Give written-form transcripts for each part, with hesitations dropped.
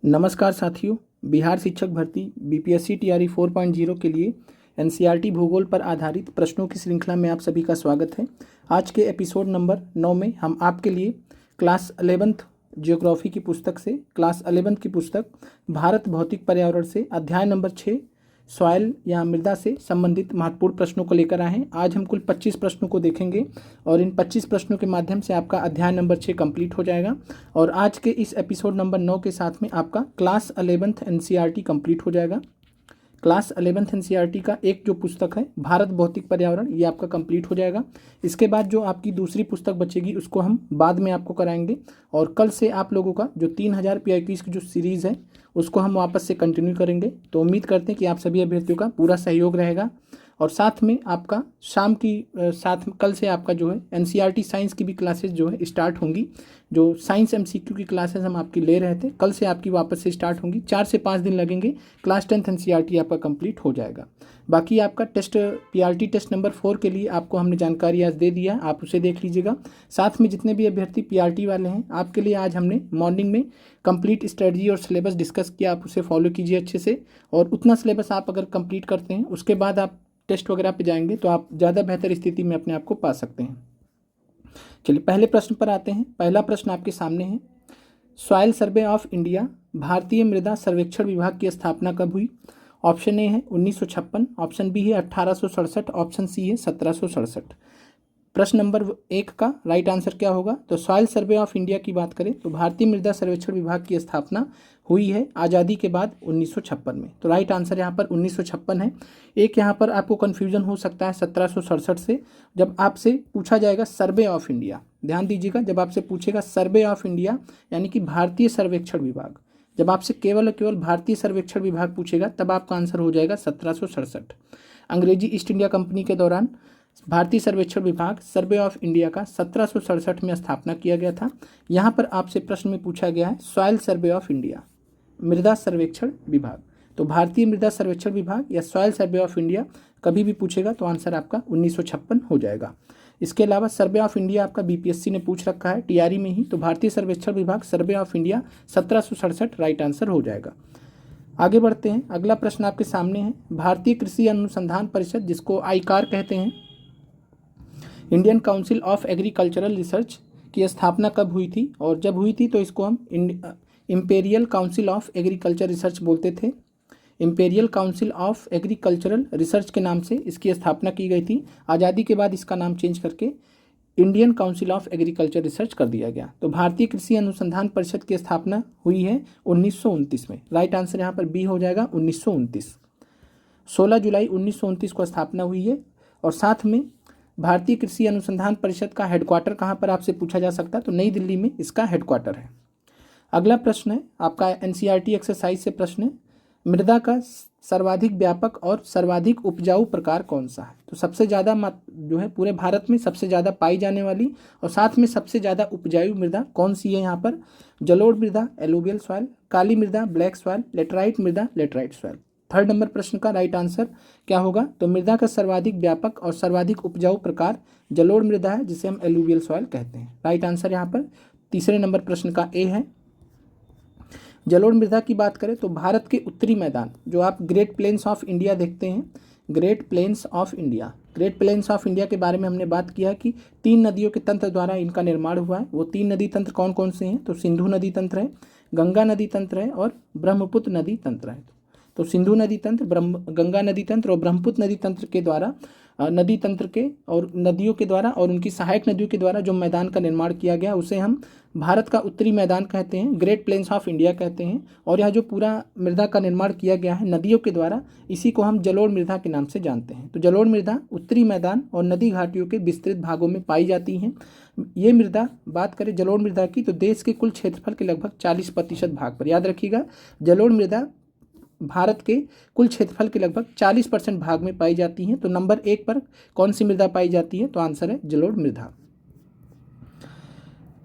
नमस्कार साथियों। बिहार शिक्षक भर्ती बीपीएससी टीआरई 4.0 के लिए एनसीईआरटी भूगोल पर आधारित प्रश्नों की श्रृंखला में आप सभी का स्वागत है। आज के एपिसोड नंबर 9 में हम आपके लिए क्लास 11th ज्योग्राफी की पुस्तक से क्लास 11th की पुस्तक भारत भौतिक पर्यावरण से अध्याय नंबर 6 सॉइल या मृदा से संबंधित महत्वपूर्ण प्रश्नों को लेकर आए हैं। आज हम कुल 25 प्रश्नों को देखेंगे और इन 25 प्रश्नों के माध्यम से आपका अध्याय नंबर 6 कंप्लीट हो जाएगा। और आज के इस एपिसोड नंबर 9 के साथ में आपका क्लास 11th एनसीईआरटी कंप्लीट हो जाएगा। क्लास 11th एनसीईआरटी का एक जो पुस्तक है भारत भौतिक पर्यावरण, ये आपका कंप्लीट हो जाएगा। इसके बाद जो आपकी दूसरी पुस्तक बचेगी उसको हम बाद में आपको कराएंगे। और कल से आप लोगों का जो 3000 PIQs की जो सीरीज़ है उसको हम वापस से कंटिन्यू करेंगे। तो उम्मीद करते हैं कि आप सभी अभ्यर्थियों का पूरा सहयोग रहेगा। और साथ में आपका शाम की कल से आपका जो है एनसीईआरटी साइंस की भी क्लासेस जो है स्टार्ट होंगी। जो साइंस एमसीक्यू की क्लासेस हम आपकी ले रहे थे, कल से आपकी वापस से स्टार्ट होंगी। 4 से 5 दिन लगेंगे, क्लास 10th एनसीईआरटी आपका कंप्लीट हो जाएगा। बाकी आपका टेस्ट पीआरटी टेस्ट नंबर 4 के लिए आपको हमने जानकारी आज दे दिया, आप उसे देख लीजिएगा। साथ में जितने भी अभ्यर्थी पीआरटी वाले हैं आपके लिए आज हमने मॉर्निंग में कंप्लीट स्ट्रेटजी और सिलेबस डिस्कस किया, आप उसे फॉलो कीजिए अच्छे से। और उतना सिलेबस आप अगर कंप्लीट करते हैं उसके बाद आप टेस्ट वगैरह पे जाएंगे तो आप ज़्यादा बेहतर स्थिति में अपने आप को पा सकते हैं। चलिए पहले प्रश्न पर आते हैं। पहला प्रश्न आपके सामने है, सॉइल सर्वे ऑफ इंडिया भारतीय मृदा सर्वेक्षण विभाग की स्थापना कब हुई? ऑप्शन ए है 1956, ऑप्शन बी है 1867, ऑप्शन सी है 1767। प्रश्न नंबर 1 का राइट आंसर क्या होगा? तो सॉइल सर्वे ऑफ इंडिया की बात करें तो भारतीय मृदा सर्वेक्षण विभाग की स्थापना हुई है आज़ादी के बाद 1956 में। तो राइट आंसर यहाँ पर 1956 है। एक यहाँ पर आपको कन्फ्यूजन हो सकता है 1767 से। जब आपसे पूछा जाएगा सर्वे ऑफ इंडिया, ध्यान दीजिएगा, जब आपसे पूछेगा सर्वे ऑफ इंडिया यानी कि भारतीय सर्वेक्षण विभाग, जब आपसे केवल और केवल भारतीय सर्वेक्षण विभाग पूछेगा तब आपका आंसर हो जाएगा 1767। अंग्रेजी ईस्ट इंडिया कंपनी के दौरान भारतीय सर्वेक्षण विभाग सर्वे ऑफ इंडिया का 1767 में स्थापना किया गया था। यहाँ पर आपसे प्रश्न में पूछा गया है सॉइल सर्वे ऑफ इंडिया, मृदा सर्वेक्षण विभाग। तो भारतीय मृदा सर्वेक्षण विभाग या सॉइल सर्वे ऑफ इंडिया कभी भी पूछेगा तो आंसर आपका 1956 हो जाएगा। इसके अलावा सर्वे ऑफ इंडिया आपका बीपीएससी ने पूछ रखा है टीआरई में ही, तो भारतीय सर्वेक्षण विभाग survey of India 1767 right answer हो जाएगा। आगे बढ़ते हैं। अगला प्रश्न आपके सामने है, भारतीय कृषि अनुसंधान परिषद जिसको आईकार कहते हैं, Indian council of agricultural research की स्थापना कब हुई थी? और जब हुई थी तो इसको हम imperial council of agriculture research बोलते थे। Imperial council of agricultural research के नाम से इसकी स्थापना की गई थी। आज़ादी के बाद इसका नाम चेंज करके Indian council of agriculture research कर दिया गया। तो भारतीय कृषि अनुसंधान परिषद की स्थापना हुई है 1929 में। राइट आंसर यहाँ पर बी हो जाएगा 1929। 16 जुलाई 1929 को स्थापना हुई है। और साथ में भारतीय कृषि अनुसंधान परिषद का हेडक्वार्टर कहाँ पर आपसे पूछा जा सकता है, तो नई दिल्ली में इसका हेडक्वार्टर है। अगला प्रश्न है आपका एनसीईआरटी एक्सरसाइज से प्रश्न है, मृदा का सर्वाधिक व्यापक और सर्वाधिक उपजाऊ प्रकार कौन सा है? तो सबसे ज़्यादा जो है पूरे भारत में सबसे ज़्यादा पाई जाने वाली और साथ में सबसे ज़्यादा उपजाऊ मृदा कौन सी है? यहाँ पर जलोढ़ मृदा एलुवियल सॉइल, काली मृदा ब्लैक सॉइल, लेटराइट मृदा लेटराइट सॉइल। थर्ड नंबर प्रश्न का राइट आंसर क्या होगा? तो मृदा का सर्वाधिक व्यापक और सर्वाधिक उपजाऊ प्रकार जलोढ़ मृदा है जिसे हम एलुवियल सॉइल कहते हैं। राइट आंसर यहाँ पर तीसरे नंबर प्रश्न का ए है। जलोढ़ मृदा की बात करें तो भारत के उत्तरी मैदान जो आप ग्रेट प्लेन्स ऑफ इंडिया देखते हैं, great plains of India, great plains of India के बारे में हमने बात किया कि 3 नदियों के तंत्र द्वारा इनका निर्माण हुआ है। वो 3 नदी तंत्र कौन कौन से हैं? तो सिंधु नदी तंत्र है, गंगा नदी तंत्र है और ब्रह्मपुत्र नदी तंत्र है। तो सिंधु नदी तंत्र, गंगा नदी तंत्र और ब्रह्मपुत्र नदी तंत्र के द्वारा नदी तंत्र के और नदियों के द्वारा और उनकी सहायक नदियों के द्वारा जो मैदान का निर्माण किया गया उसे हम भारत का उत्तरी मैदान कहते हैं, ग्रेट प्लेन्स ऑफ इंडिया कहते हैं। और यह जो पूरा मृदा का निर्माण किया गया है नदियों के द्वारा, इसी को हम जलोढ़ मृदा के नाम से जानते हैं। तो जलोढ़ मृदा उत्तरी मैदान और नदी घाटियों के विस्तृत भागों में पाई जाती हैं। ये मृदा, बात करें जलोढ़ मृदा की, तो देश के कुल क्षेत्रफल के लगभग 40% भाग पर, याद रखिएगा, जलोढ़ मृदा भारत के कुल क्षेत्रफल के लगभग 40% भाग में पाई जाती हैं। तो नंबर 1 पर कौन सी मृदा पाई जाती है? तो आंसर है जलोढ़ मृदा।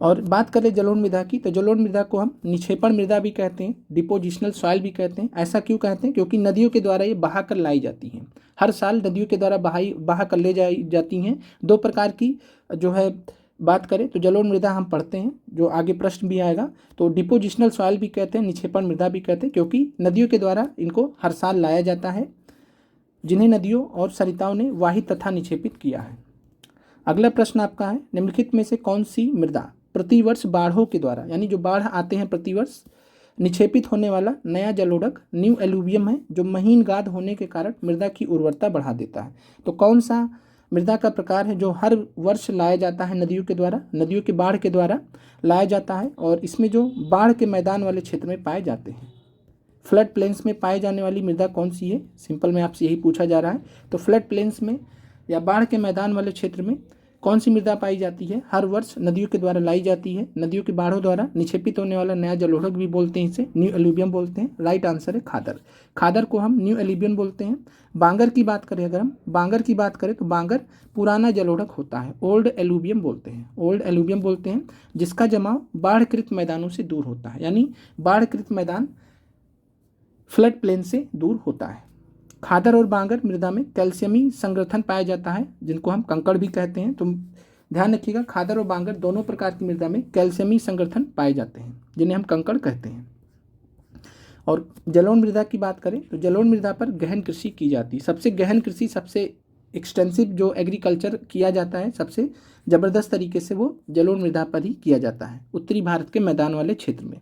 और बात करें जलोढ़ मृदा की, तो जलोढ़ मृदा को हम निक्षेपण मृदा भी कहते हैं, डिपोजिशनल सॉइल भी कहते हैं। ऐसा क्यों कहते हैं? क्योंकि नदियों के द्वारा ये बहा कर लाई जाती हैं। हर साल नदियों के द्वारा बहा कर ले जाई जाती हैं। 2 प्रकार की जो है बात करें तो जलोढ़ मृदा हम पढ़ते हैं, जो आगे प्रश्न भी आएगा, तो डिपोजिशनल सॉइल भी कहते हैं, निक्षेपण मृदा भी कहते हैं, क्योंकि नदियों के द्वारा इनको हर साल लाया जाता है, जिन्हें नदियों और सरिताओं ने वाहित तथा निक्षेपित किया है। अगला प्रश्न आपका है, निम्नलिखित में से कौन सी मृदा प्रतिवर्ष बाढ़ों के द्वारा, यानी जो बाढ़ आते हैं प्रतिवर्ष, निक्षेपित होने वाला नया जलोढ़क न्यू एलुवियम है, जो महीन गाद होने के कारण मृदा की उर्वरता बढ़ा देता है। तो कौन सा मृदा का प्रकार है जो हर वर्ष लाया जाता है नदियों के द्वारा, नदियों के बाढ़ के द्वारा लाया जाता है, और इसमें जो बाढ़ के मैदान वाले क्षेत्र में पाए जाते हैं, फ्लड प्लेन्स में पाए जाने वाली मृदा कौन सी है? सिंपल में आपसे यही पूछा जा रहा है। तो फ्लड प्लेन्स में या बाढ़ के मैदान वाले क्षेत्र में कौन सी मृदा पाई जाती है, हर वर्ष नदियों के द्वारा लाई जाती है, नदियों की बाढ़ों द्वारा निक्षेपित होने वाला नया जलोढ़क भी बोलते हैं, इसे न्यू एलुवियम बोलते हैं। राइट आंसर है खादर। खादर को हम न्यू एलुवियम बोलते हैं। बांगर की बात करें, अगर हम बांगर की बात करें तो बांगर पुराना जलोढ़क होता है, ओल्ड एलुवियम बोलते हैं, ओल्ड एलुवियम बोलते हैं, जिसका जमाव बाढ़कृत मैदानों से दूर होता है, यानी बाढ़कृत मैदान फ्लड प्लेन से दूर होता है। खादर और बांगर मृदा में कैल्शियमी संग्रथन पाया जाता है, जिनको हम कंकड़ भी कहते हैं। तो ध्यान रखिएगा, खादर और बांगर दोनों प्रकार की मृदा में कैल्शियमी संग्रथन पाए जाते हैं, जिन्हें हम कंकड़ कहते हैं। और जलोढ़ मृदा की बात करें तो जलोढ़ मृदा पर गहन कृषि की जाती है। सबसे गहन कृषि, सबसे एक्सटेंसिव जो एग्रीकल्चर किया जाता है, सबसे ज़बरदस्त तरीके से वो जलोढ़ मृदा पर ही किया जाता है, उत्तरी भारत के मैदान वाले क्षेत्र में।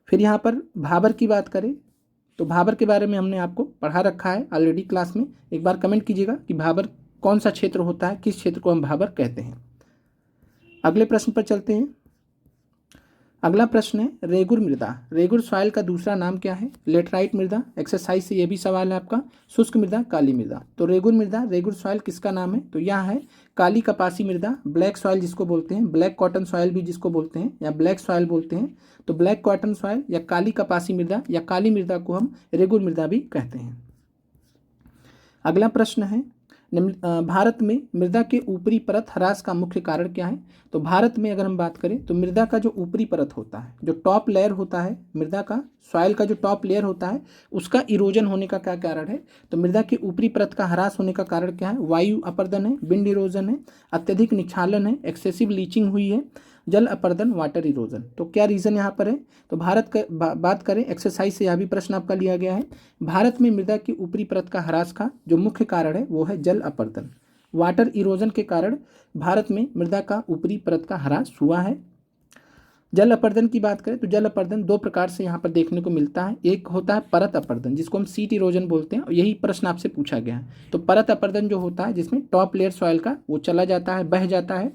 फिर यहाँ पर भाबर की बात करें तो भाबर के बारे में हमने आपको पढ़ा रखा है ऑलरेडी क्लास में। एक बार कमेंट कीजिएगा कि भाबर कौन सा क्षेत्र होता है, किस क्षेत्र को हम भाबर कहते हैं। अगले प्रश्न पर चलते हैं। अगला प्रश्न है रेगुर मृदा। रेगुर सॉइल का दूसरा नाम क्या है? लेटराइट मृदा। एक्सरसाइज से ये भी सवाल है आपका। शुष्क मृदा, काली मृदा। तो रेगुर मृदा, रेगुर सॉइल किसका नाम है? तो यह है काली कपासी मृदा, ब्लैक सॉइल जिसको बोलते हैं, ब्लैक कॉटन सॉइल भी जिसको बोलते हैं, या ब्लैक सॉइल बोलते हैं। तो ब्लैक कॉटन सॉइल या काली कपासी मृदा या काली मृदा को हम रेगुर मृदा भी कहते हैं। अगला प्रश्न है भारत में मृदा के ऊपरी परत ह्रास का मुख्य कारण क्या है? तो भारत में अगर हम बात करें तो मृदा का जो ऊपरी परत होता है, जो टॉप लेयर होता है मृदा का, सॉइल का जो टॉप लेयर होता है, उसका इरोजन होने का क्या कारण है? तो मृदा के ऊपरी परत का ह्रास होने का कारण क्या है? वायु अपर्दन है, विंड इरोजन है, अत्यधिक निक्षालन है, एक्सेसिव लीचिंग हुई है, जल अपर्दन, वाटर इरोजन। तो क्या रीज़न यहाँ पर है? तो भारत का बात करें, एक्सरसाइज से यह भी प्रश्न आपका लिया गया है। भारत में मृदा की ऊपरी परत का ह्रास का जो मुख्य कारण है वो है जल अपर्दन, वाटर इरोजन के कारण भारत में मृदा का ऊपरी परत का ह्रास हुआ है। जल अपर्दन की बात करें तो जल अपर्दन दो प्रकार से यहाँ पर देखने को मिलता है। एक होता है परत अपर्दन, जिसको हम सीट इरोजन बोलते हैं, और यही प्रश्न आपसे पूछा गया है। तो परत अपर्दन जो होता है जिसमें टॉप लेयर सॉइल का वो चला जाता है, बह जाता है,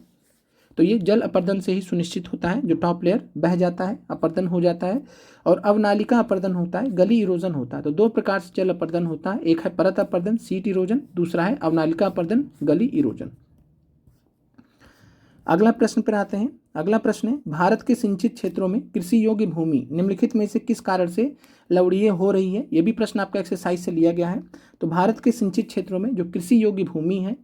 तो ये जल अपर्दन से ही सुनिश्चित होता है। जो टॉप लेयर बह जाता है, अपर्दन हो जाता है। और अवनालिका अपर्दन होता है, गली इरोजन होता है। तो दो प्रकार से जल अपर्दन होता है, एक है परत अपर्दन सीट इरोजन, दूसरा है अवनालिका अपर्दन गली इरोजन। अगला प्रश्न पर आते हैं। अगला प्रश्न है भारत के सिंचित क्षेत्रों में कृषि योग्य भूमि निम्नलिखित में से किस कारण से लवणीय हो रही है? ये भी प्रश्न आपका एक्सरसाइज से लिया गया है। तो भारत के सिंचित क्षेत्रों में जो कृषि योग्य भूमि है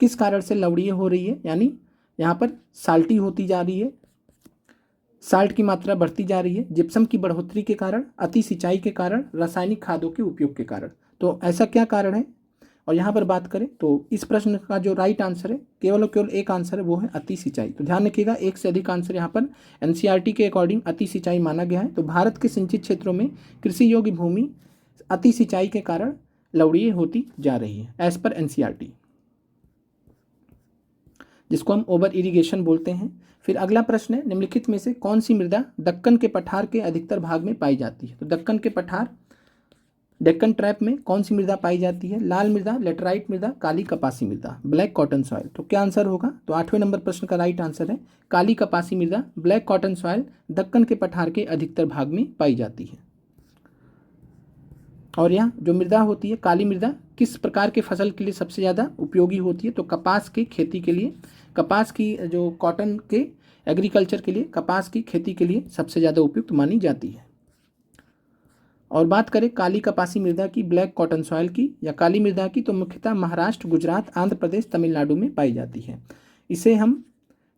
किस कारण से लवणीय हो रही है? यानी यहाँ पर साल्टी होती जा रही है, साल्ट की मात्रा बढ़ती जा रही है, जिप्सम की बढ़ोतरी के कारण, अति सिंचाई के कारण, रासायनिक खादों के उपयोग के कारण। तो ऐसा क्या कारण है? और यहाँ पर बात करें तो इस प्रश्न का जो राइट आंसर है, केवल और केवल एक आंसर है, वो है अति सिंचाई। तो ध्यान रखिएगा, एक से अधिक आंसर यहाँ पर एनसीईआरटी के अकॉर्डिंग अति सिंचाई माना गया है। तो भारत के सिंचित क्षेत्रों में कृषि योग्य भूमि अति सिंचाई के कारण लवणीय होती जा रही है एज पर एनसीईआरटी, जिसको हम ओवर इरिगेशन बोलते हैं। फिर अगला प्रश्न है निम्नलिखित में से कौन सी मृदा दक्कन के पठार के अधिकतर भाग में पाई जाती है? तो दक्कन के पठार, डेक्कन ट्रैप में कौन सी मृदा पाई जाती है? लाल मृदा, लेटराइट मृदा, काली कपासी मृदा, ब्लैक कॉटन सॉइल। तो क्या आंसर होगा? तो 8वें नंबर प्रश्न का राइट आंसर है काली कपासी मृदा, ब्लैक कॉटन सॉइल दक्कन के पठार के अधिकतर भाग में पाई जाती है। और यहाँ जो मृदा होती है काली मृदा किस प्रकार के फसल के लिए सबसे ज़्यादा उपयोगी होती है? तो कपास की खेती के लिए, कपास की जो कॉटन के एग्रीकल्चर के लिए, कपास की खेती के लिए सबसे ज़्यादा उपयुक्त मानी जाती है। और बात करें काली कपासी मृदा की, ब्लैक कॉटन सॉइल की या काली मृदा की, तो मुख्यतः महाराष्ट्र, गुजरात, आंध्र प्रदेश, तमिलनाडु में पाई जाती है। इसे हम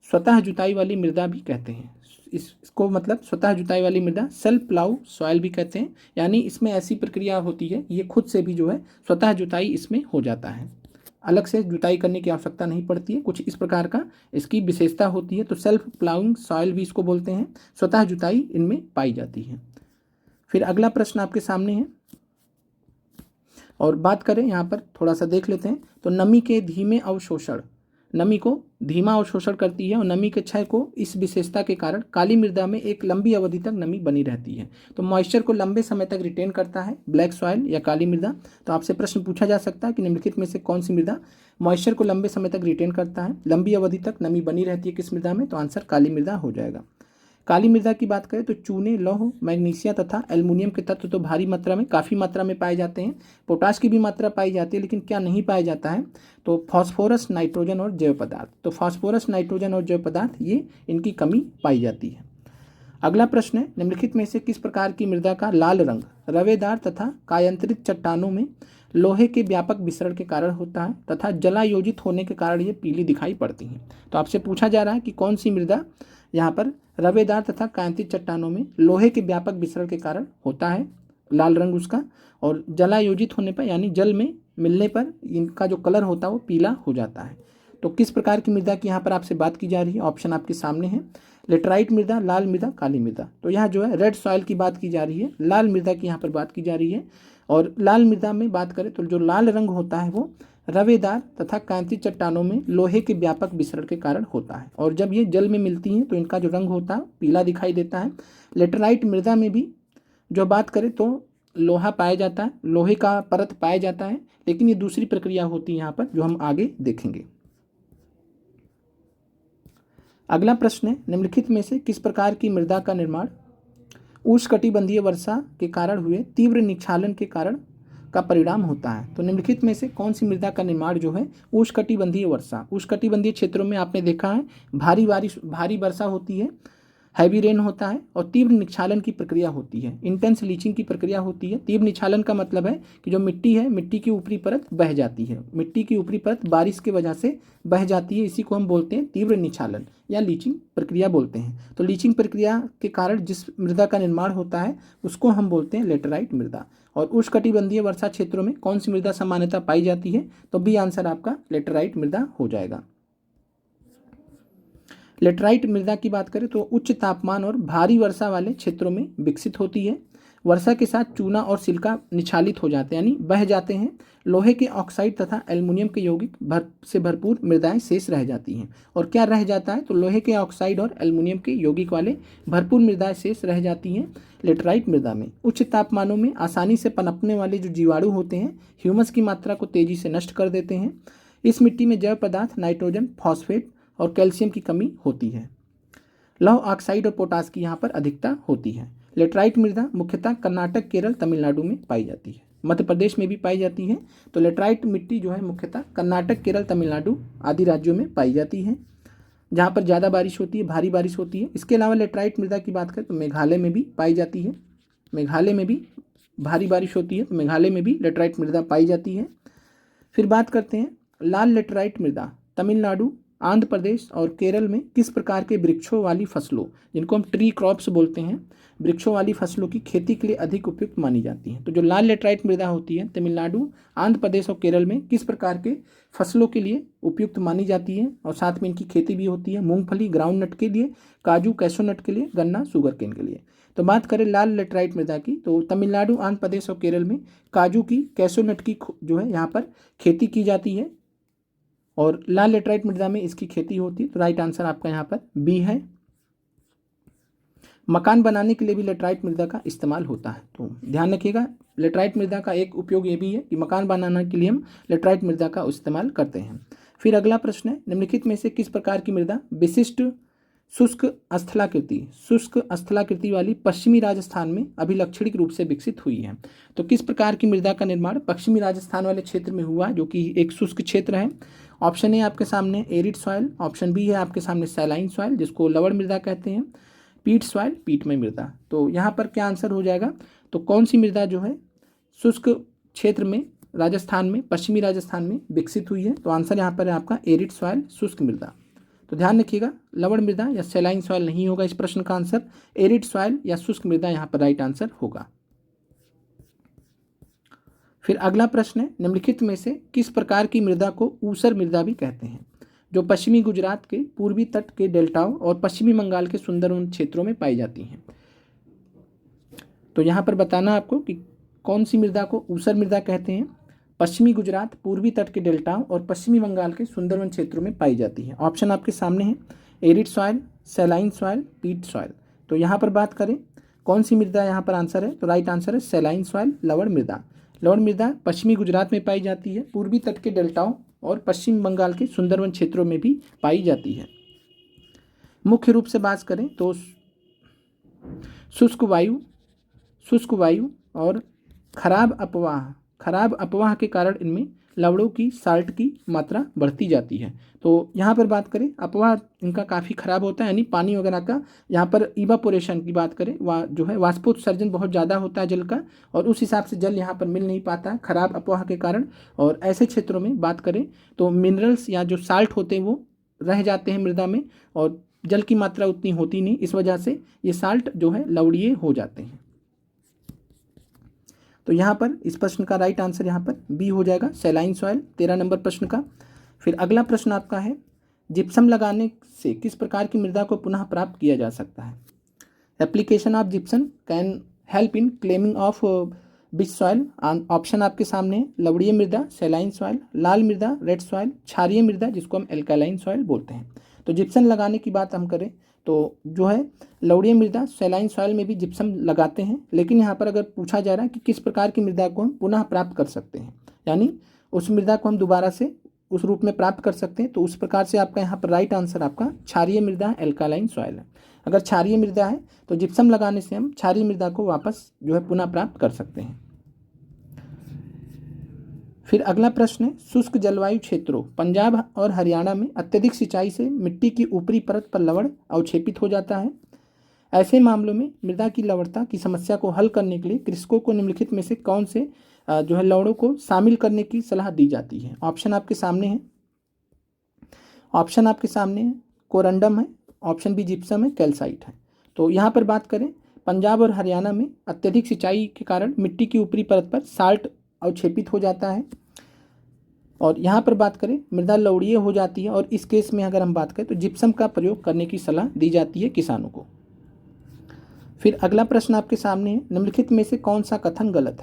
स्वतः जुताई वाली मृदा भी कहते हैं। इसको मतलब स्वतः जुताई वाली मृदा सेल्फ प्लाउ सॉइल भी कहते हैं, यानी इसमें ऐसी प्रक्रिया होती है, ये खुद से भी जो है स्वतः जुताई इसमें हो जाता है। अलग से जुताई करने की आवश्यकता नहीं पड़ती है, कुछ इस प्रकार का इसकी विशेषता होती है। तो सेल्फ प्लाउइंग सॉइल भी इसको बोलते हैं, स्वतः जुताई इनमें पाई जाती है। फिर अगला प्रश्न आपके सामने है, और बात करें यहाँ पर थोड़ा सा देख लेते हैं। तो नमी के धीमे अवशोषण, नमी को धीमा अवशोषण करती है और नमी के क्षय को इस विशेषता के कारण काली मृदा में एक लंबी अवधि तक नमी बनी रहती है। तो मॉइस्चर को लंबे समय तक रिटेन करता है ब्लैक सॉइल या काली मृदा। तो आपसे प्रश्न पूछा जा सकता है कि निम्नलिखित में से कौन सी मृदा मॉइस्चर को लंबे समय तक रिटेन करता है, लंबी अवधि तक नमी बनी रहती है किस मृदा में? तो आंसर काली मृदा हो जाएगा। काली मृदा की बात करें तो चूने, लौह, मैग्नीशिया तथा एल्युमिनियम के तत्व तो भारी मात्रा में, काफ़ी मात्रा में पाए जाते हैं। पोटाश की भी मात्रा पाई जाती है, लेकिन क्या नहीं पाया जाता है? तो फास्फोरस, नाइट्रोजन और जैव पदार्थ। तो फास्फोरस, नाइट्रोजन और जैव पदार्थ ये इनकी कमी पाई जाती है। अगला प्रश्न है, निम्नलिखित में से किस प्रकार की मृदा का लाल रंग रवेदार तथा कायांतरित चट्टानों में लोहे के व्यापक विसरण के कारण होता है तथा जलायोजित होने के कारण ये पीली दिखाई पड़ती हैं? तो आपसे पूछा जा रहा है कि कौन सी मृदा यहाँ पर रवेदार तथा कायांतित चट्टानों में लोहे के व्यापक विसरण के कारण होता है लाल रंग उसका, और जलायोजित होने पर यानी जल में मिलने पर इनका जो कलर होता है वो पीला हो जाता है। तो किस प्रकार की मृदा की यहाँ पर आपसे बात की जा रही है? ऑप्शन आपके सामने है, लेटराइट मृदा, लाल मृदा, काली मृदा। तो यहाँ जो है रेड सॉइल की बात की जा रही है, लाल मृदा की यहाँ पर बात की जा रही है। और लाल मृदा में बात करें तो जो लाल रंग होता है वो रवेदार तथा कांतित चट्टानों में लोहे के व्यापक विसरण के कारण होता है, और जब ये जल में मिलती हैं तो इनका जो रंग होता है पीला दिखाई देता है। लेटराइट मृदा में भी जो बात करें तो लोहा पाया जाता है, लोहे का परत पाया जाता है, लेकिन ये दूसरी प्रक्रिया होती है यहाँ पर जो हम आगे देखेंगे। अगला प्रश्न है, निम्नलिखित में से किस प्रकार की मृदा का निर्माण उष्णकटिबंधीय वर्षा के कारण हुए तीव्र निक्षालन के कारण का परिणाम होता है? तो निम्नलिखित में से कौन सी मृदा का निर्माण जो है उष्णकटिबंधीय वर्षा, उष्णकटिबंधीय क्षेत्रों में आपने देखा है भारी वर्षा होती है, हैवी रेन होता है, और तीव्र निक्षालन की प्रक्रिया होती है, इंटेंस लीचिंग की प्रक्रिया होती है। तीव्र निक्षालन का मतलब है कि जो मिट्टी है, मिट्टी की ऊपरी परत बह जाती है, मिट्टी की ऊपरी परत बारिश की वजह से बह जाती है, इसी को हम बोलते हैं तीव्र निक्षालन या लीचिंग प्रक्रिया बोलते हैं। तो लीचिंग प्रक्रिया के कारण जिस मृदा का निर्माण होता है उसको हम बोलते हैं लेटराइट मृदा। और उष्णकटिबंधीय वर्षा क्षेत्रों में कौन सी मृदा सामान्यतः पाई जाती है? तो बी आंसर आपका लेटराइट मृदा हो जाएगा। लेटराइट मृदा की बात करें तो उच्च तापमान और भारी वर्षा वाले क्षेत्रों में विकसित होती है। वर्षा के साथ चूना और सिलिका निछालित हो जाते हैं यानी बह जाते हैं। लोहे के ऑक्साइड तथा एल्युमिनियम के यौगिक से भरपूर मृदाएं शेष रह जाती हैं। और क्या रह जाता है? तो लोहे के ऑक्साइड और एल्युमिनियम के यौगिक वाले भरपूर मृदाएं शेष रह जाती हैं लेटराइट मृदा में। उच्च तापमानों में आसानी से पनपने वाले जो जीवाणु होते हैं ह्यूमस की मात्रा को तेजी से नष्ट कर देते हैं। इस मिट्टी में जैव पदार्थ नाइट्रोजन, फॉस्फेट और कैल्शियम की कमी होती है। लौह ऑक्साइड और पोटास की यहाँ पर अधिकता होती है। लेटराइट मृदा मुख्यतः कर्नाटक, केरल, तमिलनाडु में पाई जाती है, मध्य प्रदेश में भी पाई जाती है। तो लेटराइट मिट्टी जो है मुख्यतः कर्नाटक, केरल, तमिलनाडु आदि राज्यों में पाई जाती है, जहाँ पर ज़्यादा बारिश होती है, भारी बारिश होती है। इसके अलावा लेटराइट मृदा की बात करें तो मेघालय में भी पाई जाती है, मेघालय में भी भारी बारिश होती है, तो मेघालय में भी लेटराइट मृदा पाई जाती है। फिर बात करते हैं लाल लेटराइट मृदा तमिलनाडु, आंध्र प्रदेश और केरल में किस प्रकार के वृक्षों वाली फसलों, जिनको हम ट्री क्रॉप्स बोलते हैं, वृक्षों वाली फसलों की खेती के लिए अधिक उपयुक्त मानी जाती हैं। तो जो लाल लेटराइट मृदा होती है तमिलनाडु, आंध्र प्रदेश और केरल में किस प्रकार के फसलों के लिए उपयुक्त मानी जाती है, और साथ में इनकी खेती भी होती है? मूंगफली, ग्राउंड नट के लिए, काजू, कैसो नट के लिए, गन्ना, शुगर केन के लिए। तो बात करें लाल लेटराइट मृदा की तो तमिलनाडु, आंध्र प्रदेश और केरल में काजू की, कैसो नट की जो है यहाँ पर खेती की जाती है, और लाल लेटराइट मृदा में इसकी खेती होती है। तो राइट आंसर आपका यहाँ पर बी है। मकान बनाने के लिए भी लेटराइट मृदा का इस्तेमाल होता है, तो ध्यान रखिएगा लेटराइट मृदा का एक उपयोग ये भी है कि मकान बनाने के लिए हम लेटराइट मृदा का इस्तेमाल करते हैं। फिर अगला प्रश्न है, निम्नलिखित में से किस प्रकार की मृदा विशिष्ट शुष्क स्थलाकृति वाली पश्चिमी राजस्थान में अभिलक्षणिक रूप से विकसित हुई है? तो किस प्रकार की मृदा का निर्माण पश्चिमी राजस्थान वाले क्षेत्र में हुआ जो कि एक शुष्क क्षेत्र है? ऑप्शन ए आपके सामने एरिड सॉइल, ऑप्शन बी है आपके सामने सैलाइन सॉइल जिसको लवण मृदा कहते हैं, पीट सॉइल, पीटमय मृदा। तो यहाँ पर क्या आंसर हो जाएगा? तो कौन सी मृदा जो है शुष्क क्षेत्र में राजस्थान में, पश्चिमी राजस्थान में विकसित हुई है? तो आंसर यहाँ पर है आपका एरिड सॉइल, शुष्क मृदा। तो ध्यान रखिएगा लवण मृदा या सैलाइन सॉइल नहीं होगा इस प्रश्न का आंसर, एरिड सॉइल या शुष्क मृदा यहाँ पर राइट आंसर होगा। फिर अगला प्रश्न है, निम्नलिखित में से किस प्रकार की मृदा को ऊसर मृदा भी कहते हैं, जो पश्चिमी गुजरात के पूर्वी तट के डेल्टाओं और पश्चिमी बंगाल के सुंदरवन क्षेत्रों में पाई जाती हैं। तो यहाँ पर बताना आपको कि कौन सी मृदा को ऊसर मृदा कहते हैं। पश्चिमी गुजरात, पूर्वी तट के डेल्टाओं और पश्चिमी बंगाल के सुंदरवन क्षेत्रों में पाई जाती है। ऑप्शन आपके सामने है, एरिड सॉइल, सैलाइन सॉइल, पीट सॉइल। तो यहाँ पर बात करें कौन सी मृदा यहाँ पर आंसर है, तो राइट आंसर है सैलाइन सॉइल, लवण मृदा। लवण मृदा पश्चिमी गुजरात में पाई जाती है, पूर्वी तट के डेल्टाओं और पश्चिम बंगाल के सुंदरवन क्षेत्रों में भी पाई जाती है। मुख्य रूप से बात करें तो शुष्क वायु और खराब अपवाह के कारण इनमें लवणों की साल्ट की मात्रा बढ़ती जाती है। तो यहाँ पर बात करें अपवाह इनका काफ़ी खराब होता है, यानी पानी वगैरह का यहाँ पर इवापोरेशन की बात करें, जो है वाष्पोत्सर्जन बहुत ज़्यादा होता है जल का, और उस हिसाब से जल यहाँ पर मिल नहीं पाता है खराब अपवाह के कारण। और ऐसे क्षेत्रों में बात करें तो मिनरल्स या जो साल्ट होते हैं वो रह जाते हैं मृदा में, और जल की मात्रा उतनी होती नहीं, इस वजह से ये साल्ट जो है लवणीय हो जाते हैं। तो यहाँ पर इस प्रश्न का राइट आंसर यहाँ पर बी हो जाएगा, सैलाइन सॉइल, 13 नंबर प्रश्न का। फिर अगला प्रश्न आपका है, जिप्सम लगाने से किस प्रकार की मृदा को पुनः प्राप्त किया जा सकता है। Application of gypsum can help in claiming of beach soil. Option आपके सामने है, लवणीय मृदा, सैलाइन सॉइल, लाल मृदा, रेड सॉइल, क्षारीय मृदा जिसको हम एल्कालाइन सॉइल बोलते हैं। तो जिप्सम लगाने की बात हम करें तो जो है लवणीय मृदा, सैलाइन सॉइल में भी जिप्सम लगाते हैं, लेकिन यहाँ पर अगर पूछा जा रहा है कि किस प्रकार की मृदा को हम पुनः प्राप्त कर सकते हैं, यानी उस मृदा को हम दोबारा से उस रूप में प्राप्त कर सकते हैं, तो उस प्रकार से आपका यहाँ पर राइट आंसर आपका क्षारीय मृदा, एल्कालाइन सॉइल है। अगर क्षारीय मृदा है तो जिप्सम लगाने से हम क्षारीय मृदा को वापस जो है पुनः प्राप्त कर सकते हैं। फिर अगला प्रश्न है, शुष्क जलवायु क्षेत्रों पंजाब और हरियाणा में अत्यधिक सिंचाई से मिट्टी की ऊपरी परत पर लवण अवक्षेपित हो जाता है। ऐसे मामलों में मृदा की लवणता की समस्या को हल करने के लिए कृषकों को निम्नलिखित में से कौन से जो है लवणों को शामिल करने की सलाह दी जाती है। ऑप्शन आपके सामने है, कोरंडम है, ऑप्शन बी जिप्सम है, कैल्साइट है। तो यहाँ पर बात करें पंजाब और हरियाणा में अत्यधिक सिंचाई के कारण मिट्टी की ऊपरी परत पर साल्ट अवक्षेपित हो जाता है, और यहाँ पर बात करें मृदा लवणीय हो जाती है, और इस केस में अगर हम बात करें तो जिप्सम का प्रयोग करने की सलाह दी जाती है किसानों को। फिर अगला प्रश्न आपके सामने है, निम्नलिखित में से कौन सा कथन गलत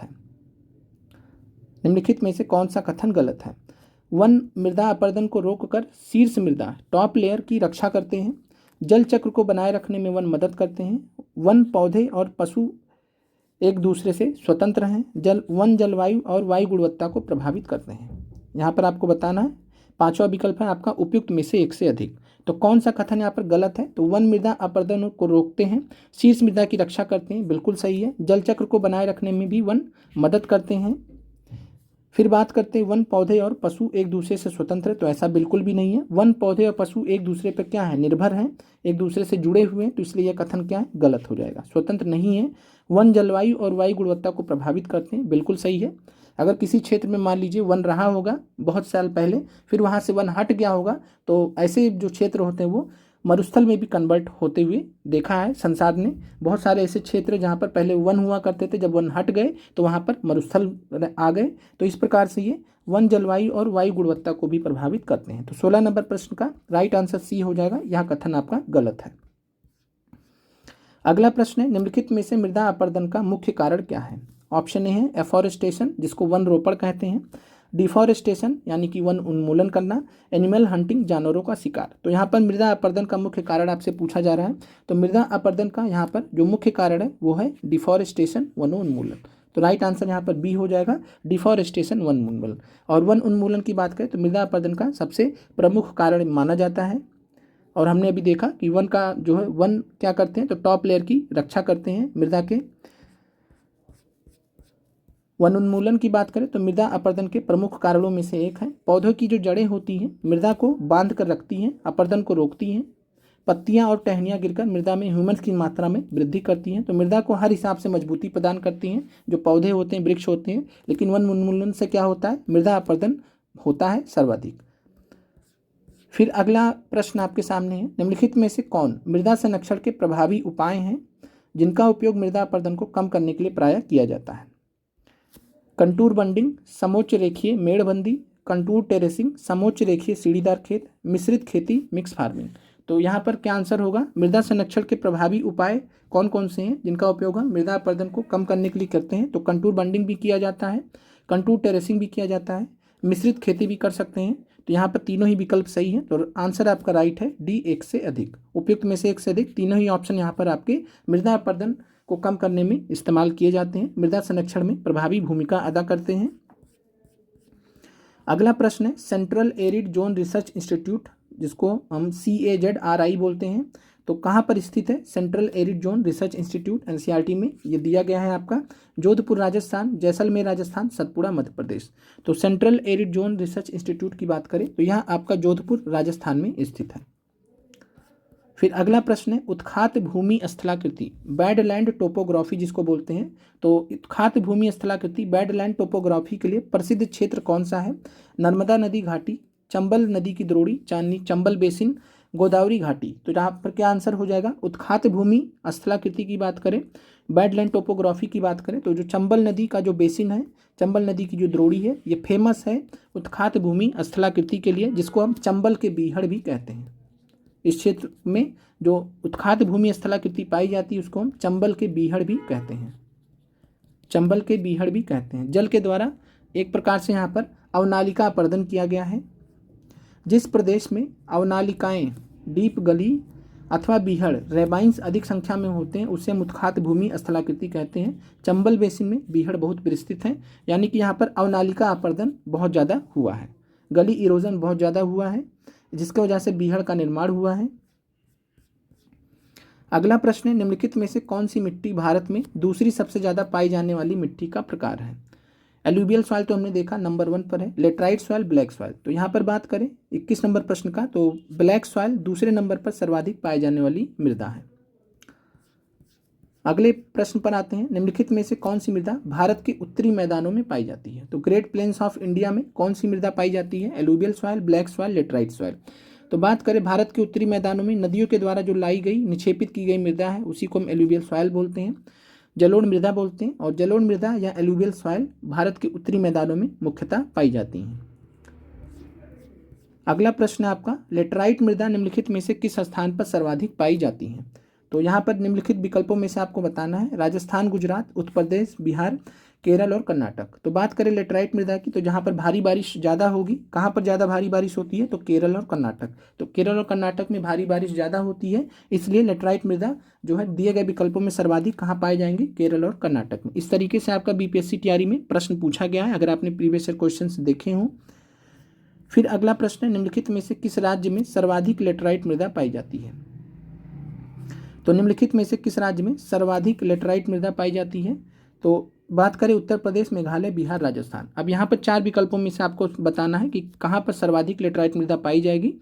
है। वन मृदा अपरदन को रोककर शीर्ष मृदा टॉप लेयर की रक्षा करते हैं। जल चक्र को बनाए रखने में वन मदद करते हैं। वन, पौधे और पशु एक दूसरे से स्वतंत्र हैं। वन जलवायु और वायु गुणवत्ता को प्रभावित करते हैं। यहाँ पर आपको बताना है, पांचवा विकल्प है आपका उपयुक्त में से एक से अधिक। तो कौन सा कथन यहाँ पर गलत है, तो वन मृदा अपरदन को रोकते हैं, शीर्ष मृदा की रक्षा करते हैं, बिल्कुल सही है। जल चक्र को बनाए रखने में भी वन मदद करते हैं। फिर बात करते हैं वन, पौधे और पशु एक दूसरे से स्वतंत्र, तो ऐसा बिल्कुल भी नहीं है। वन, पौधे और पशु एक दूसरे पर क्या है, निर्भर हैं, एक दूसरे से जुड़े हुए हैं, तो इसलिए यह कथन क्या है, गलत हो जाएगा, स्वतंत्र नहीं है। वन जलवायु और वायु गुणवत्ता को प्रभावित करते हैं, बिल्कुल सही है। अगर किसी क्षेत्र में मान लीजिए वन रहा होगा बहुत साल पहले, फिर वहाँ से वन हट गया होगा, तो ऐसे जो क्षेत्र होते हैं वो मरुस्थल में भी कन्वर्ट होते हुए देखा है संसार ने। बहुत सारे ऐसे क्षेत्र जहाँ पर पहले वन हुआ करते थे, जब वन हट गए तो वहाँ पर मरुस्थल आ गए। तो इस प्रकार से ये वन जलवायु और वायु गुणवत्ता को भी प्रभावित करते हैं। तो 16 नंबर प्रश्न का राइट आंसर सी हो जाएगा, यह कथन आपका गलत है। अगला प्रश्न है, निम्नलिखित में से मृदा अपरदन का मुख्य कारण क्या है। ऑप्शन ए है एफॉरेस्टेशन, जिसको वन रोपण कहते हैं, डिफॉरेस्टेशन यानी कि वन उन्मूलन करना, एनिमल हंटिंग जानवरों का शिकार। तो यहाँ पर मृदा अपरदन का मुख्य कारण आपसे पूछा जा रहा है, तो मृदा अपरदन का यहाँ पर जो मुख्य कारण है वो है डिफॉरेस्टेशन, वनोन्मूलन। तो राइट आंसर यहाँ पर बी हो जाएगा, डिफॉरेस्टेशन, वन उन्मूलन। और वन उन्मूलन की बात करें तो मृदा अपरदन का सबसे प्रमुख कारण माना जाता है। और हमने अभी देखा कि वन का जो है वन क्या करते हैं, तो टॉप लेयर की रक्षा करते हैं मृदा के। वन उन्मूलन की बात करें तो मृदा अपरदन के प्रमुख कारणों में से एक है। पौधों की जो जड़ें होती हैं मृदा को बांध कर रखती हैं, अपरदन को रोकती हैं। पत्तियां और टहनियां गिरकर मृदा में ह्यूमस की मात्रा में वृद्धि करती हैं, तो मृदा को हर हिसाब से मजबूती प्रदान करती हैं जो पौधे होते हैं, वृक्ष होते हैं। लेकिन वन उन्मूलन से क्या होता है, मृदा अपरदन होता है सर्वाधिक। फिर अगला प्रश्न आपके सामने है, निम्नलिखित में से कौन मृदा संरक्षण के प्रभावी उपाय हैं जिनका उपयोग मृदा अपरदन को कम करने के लिए प्रायः किया जाता है। कंटूर बंडिंग, समोच्च रेखीय मेड़बंदी, कंटूर टेरेसिंग, समोच्च रेखीय सीढ़ीदार खेत, मिश्रित खेती, मिक्स फार्मिंग। तो यहाँ पर क्या आंसर होगा? मृदा संरक्षण के प्रभावी उपाय कौन कौन से हैं जिनका उपयोग हम मृदा अपरदन को कम करने के लिए करते हैं? तो कंटूर बंडिंग भी किया जाता है, कंटूर टेरेसिंग भी किया जाता है, मिश्रित खेती भी कर सकते हैं। तो यहाँ पर तीनों ही विकल्प सही है। तो आंसर आपका राइट है डी, एक से अधिक। उपयुक्त में से एक से अधिक, तीनों ही ऑप्शन यहाँ पर आपके मृदा अपरदन को कम करने में इस्तेमाल किए जाते हैं, मृदा संरक्षण में प्रभावी भूमिका अदा करते हैं। अगला प्रश्न है central arid zone research institute, जिसको हम CAZRI बोलते हैं, तो कहाँ पर स्थित है central arid zone research institute? NCERT में ये दिया गया है आपका जोधपुर राजस्थान, जैसलमेर राजस्थान, सतपुड़ा मध्य प्रदेश। तो central arid zone research institute की बात करें तो यह आपका जोधपुर राजस्थान में स्थित है। फिर अगला प्रश्न है उत्खात भूमि स्थलाकृति, बैडलैंड टोपोग्राफी जिसको बोलते हैं। तो उत्खात भूमि स्थलाकृति बैडलैंड टोपोग्राफी के लिए प्रसिद्ध क्षेत्र कौन सा है? नर्मदा नदी घाटी, चंबल नदी की द्रोणी, चांदनी चंबल बेसिन, गोदावरी घाटी। तो यहाँ पर क्या आंसर हो जाएगा? उत्खात भूमि स्थलाकृति की बात करें, बैडलैंड टोपोग्राफी की बात करें तो जो चंबल नदी का जो बेसिन है, चंबल नदी की जो द्रोणी है, ये फेमस है उत्खात भूमि स्थलाकृति के लिए, जिसको हम चंबल के बीहड़ भी कहते हैं। इस क्षेत्र में जो उत्खात भूमि स्थलाकृति पाई जाती है उसको हम चंबल के बीहड़ भी कहते हैं, चंबल के बीहड़ भी कहते हैं। जल के द्वारा एक प्रकार से यहाँ पर अवनालिका अपरदन किया गया है। जिस प्रदेश में अवनालिकाएं, डीप गली अथवा बीहड़, रेबाइंस अधिक संख्या में होते हैं उसे हम उत्खात भूमि स्थलाकृति कहते हैं। चंबल बेसिन में बीहड़ बहुत विस्तृत हैं, यानी कि यहाँ पर अवनालिका अपरदन बहुत ज़्यादा हुआ है, गली इरोजन बहुत ज़्यादा हुआ है, जिसकी वजह से बीहड़ का निर्माण हुआ है। अगला प्रश्न है निम्नलिखित में से कौन सी मिट्टी भारत में दूसरी सबसे ज़्यादा पाई जाने वाली मिट्टी का प्रकार है? एलुवियल सॉइल तो हमने देखा नंबर 1 पर है, लेटराइट सॉइल, ब्लैक सॉइल। तो यहाँ पर बात करें 21 नंबर प्रश्न का, तो ब्लैक सॉइल दूसरे नंबर पर सर्वाधिक पाई जाने वाली मृदा है। अगले प्रश्न पर आते हैं निम्नलिखित में से कौन सी मृदा भारत के उत्तरी मैदानों में पाई जाती है? तो ग्रेट प्लेन्स ऑफ इंडिया में कौन सी मृदा पाई जाती है? Alluvial soil, black soil, laterite soil. तो बात करें भारत के उत्तरी मैदानों में नदियों के द्वारा जो लाई गई, निक्षेपित की गई मृदा है उसी को हम एलुवियल सॉइल बोलते हैं, जलोढ़ मृदा बोलते हैं। और जलोढ़ मृदा या एलुवियल सॉइल भारत के उत्तरी मैदानों में मुख्यतः पाई जाती हैं। अगला प्रश्न है आपका लेटराइट मृदा निम्नलिखित में से किस स्थान पर सर्वाधिक पाई जाती है? तो यहाँ पर निम्नलिखित विकल्पों में से आपको बताना है राजस्थान, गुजरात, उत्तर प्रदेश, बिहार, केरल और कर्नाटक। तो बात करें लेटराइट मृदा की तो जहाँ पर भारी बारिश ज़्यादा होगी, कहाँ पर ज़्यादा भारी बारिश होती है? तो केरल और कर्नाटक। तो केरल और कर्नाटक में भारी बारिश ज़्यादा होती है, इसलिए लेटराइट मृदा जो है दिए गए विकल्पों में सर्वाधिक कहाँ पाए जाएंगे? केरल और कर्नाटक में। इस तरीके से आपका BPSC TRE में प्रश्न पूछा गया है, अगर आपने प्रीवियस ईयर क्वेश्चन देखे हों। फिर अगला प्रश्न है निम्नलिखित में से किस राज्य में सर्वाधिक लेटराइट मृदा पाई जाती है? तो निम्नलिखित में से किस राज्य में सर्वाधिक लेटराइट मृदा पाई जाती है? तो बात करें उत्तर प्रदेश, मेघालय, बिहार, राजस्थान। अब यहाँ पर 4 विकल्पों में से आपको बताना है कि कहाँ पर सर्वाधिक लेटराइट मृदा पाई जाएगी।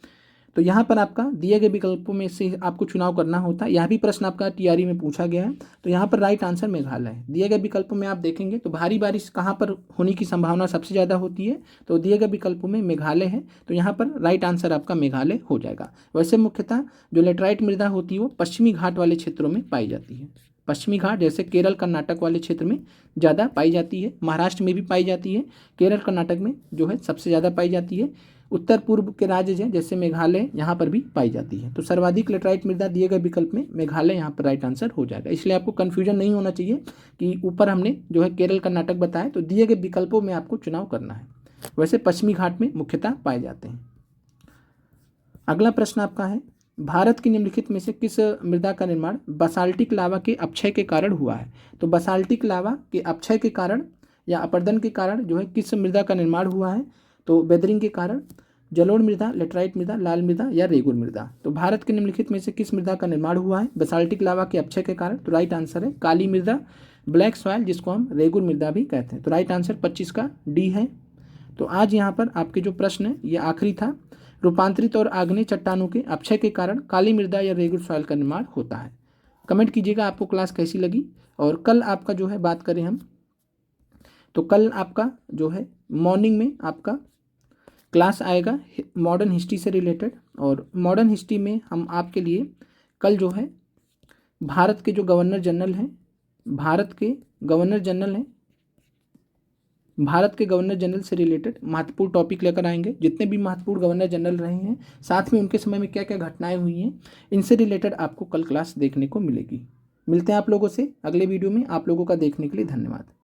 तो यहाँ पर आपका दिए गए विकल्पों में से आपको चुनाव करना होता है। यह भी प्रश्न आपका TRE में पूछा गया है। तो यहाँ पर राइट आंसर मेघालय है। दिए गए विकल्पों में आप देखेंगे तो भारी बारिश कहाँ पर होने की संभावना सबसे ज़्यादा होती है? तो दिए गए विकल्पों में मेघालय है, तो यहाँ पर राइट आंसर आपका मेघालय हो जाएगा। वैसे मुख्यतः जो लेटराइट मृदा होती है वो पश्चिमी घाट वाले क्षेत्रों में पाई जाती है। पश्चिमी घाट जैसे केरल, कर्नाटक वाले क्षेत्र में ज़्यादा पाई जाती है, महाराष्ट्र में भी पाई जाती है, केरल, कर्नाटक में जो है सबसे ज़्यादा पाई जाती है। उत्तर पूर्व के राज्य हैं जैसे मेघालय, यहाँ पर भी पाई जाती है। तो सर्वाधिक लेटराइट मृदा दिए गए विकल्प में मेघालय यहाँ पर राइट आंसर हो जाएगा। इसलिए आपको कन्फ्यूजन नहीं होना चाहिए कि ऊपर हमने जो है केरल, कर्नाटक बताया, तो दिए गए विकल्पों में आपको चुनाव करना है। वैसे पश्चिमी घाट में मुख्यतः पाए जाते हैं। अगला प्रश्न आपका है भारत की निम्नलिखित में से किस मृदा का निर्माण बसाल्टिक लावा के अपक्षय के कारण हुआ है? तो बसाल्टिक लावा के अपक्षय के कारण या अपरदन के कारण जो है किस मृदा का निर्माण हुआ है? तो वेदरिंग के कारण, जलोढ़ मृदा, लेटराइट मृदा, लाल मृदा या रेगुर मृदा। तो भारत के निम्नलिखित में से किस मृदा का निर्माण हुआ है बसाल्टिक लावा के अपक्षय के कारण? तो राइट आंसर है काली मृदा, ब्लैक सॉइल, जिसको हम रेगुर मृदा भी कहते हैं। तो राइट आंसर 25 का D है। तो आज यहाँ पर आपके जो प्रश्न है ये आखिरी था। रूपांतरित और आग्नेय चट्टानों के अपक्षय के कारण काली मृदा या रेगुर सॉइल का निर्माण होता है। कमेंट कीजिएगा आपको क्लास कैसी लगी। और कल आपका जो है बात करें हम तो कल आपका जो है मॉर्निंग में आपका क्लास आएगा मॉडर्न हिस्ट्री से रिलेटेड। और मॉडर्न हिस्ट्री में हम आपके लिए कल जो है भारत के जो गवर्नर जनरल हैं, भारत के गवर्नर जनरल से रिलेटेड महत्वपूर्ण टॉपिक लेकर आएंगे। जितने भी महत्वपूर्ण गवर्नर जनरल रहे हैं, साथ में उनके समय में क्या क्या घटनाएं हुई हैं, इनसे रिलेटेड आपको कल क्लास देखने को मिलेगी। मिलते हैं आप लोगों से अगले वीडियो में। आप लोगों का देखने के लिए धन्यवाद।